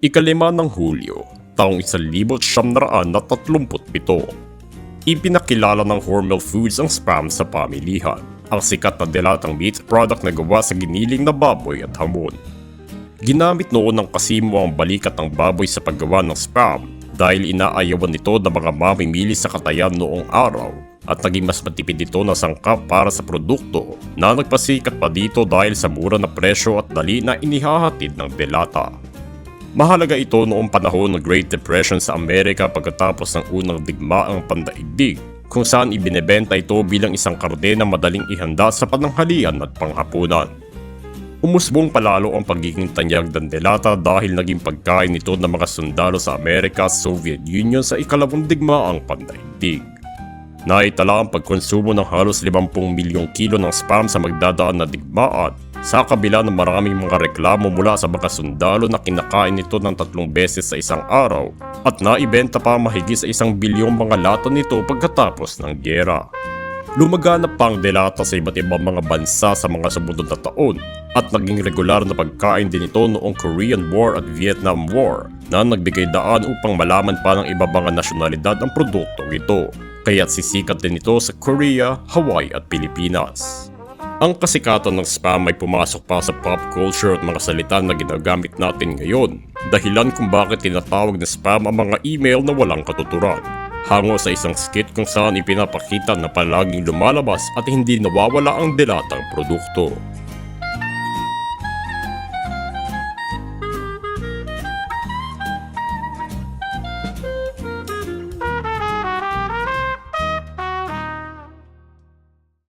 Ikalima ng Hulyo, taong 1937, ipinakilala ng Hormel Foods ang Spam sa pamilihan, ang sikat na delatang meat product na gawa sa giniling na baboy at hamon. Ginamit noon ng kasimo ang balikat ng baboy sa paggawa ng Spam dahil inaayawan nito ng mga mamimili sa katayan noong araw at naging mas matipid ito na sangkap para sa produkto na nagpasikat pa dito dahil sa mura na presyo at dali na inihahatid ng delata. Mahalaga ito noong panahon ng Great Depression sa Amerika pagkatapos ng unang digmaang pandaigdig, kung saan ibinebenta ito bilang isang karne na madaling ihanda sa pananghalian at panghapunan. Umusbong palalo ang pagiging tanyag ng delata dahil naging pagkain nito ng mga sundalo sa Amerika at Soviet Union sa ikalawang digmaang pandaigdig. Naitala ang pagkonsumo ng halos 50 milyong kilo ng Spam sa magdadaan na digmaan, sa kabila ng maraming mga reklamo mula sa mga sundalo na kinakain ito ng 3 beses sa isang araw at naibenta pa mahigit sa 1 bilyong mga lata nito pagkatapos ng gyera. Lumaganap pa ang delata sa iba't ibang mga bansa sa mga sumunod na taon at naging regular na pagkain din ito noong Korean War at Vietnam War na nagbigay daan upang malaman pa ng iba mga nasyonalidad ang produktong ito, kaya't sisikat din ito sa Korea, Hawaii at Pilipinas. Ang kasikatan ng Spam ay pumasok pa sa pop culture at mga salita na ginagamit natin ngayon, dahilan kung bakit tinatawag na Spam ang mga email na walang katuturan. Hango sa isang skit kung saan ipinapakita na palaging lumalabas at hindi nawawala ang delatang produkto.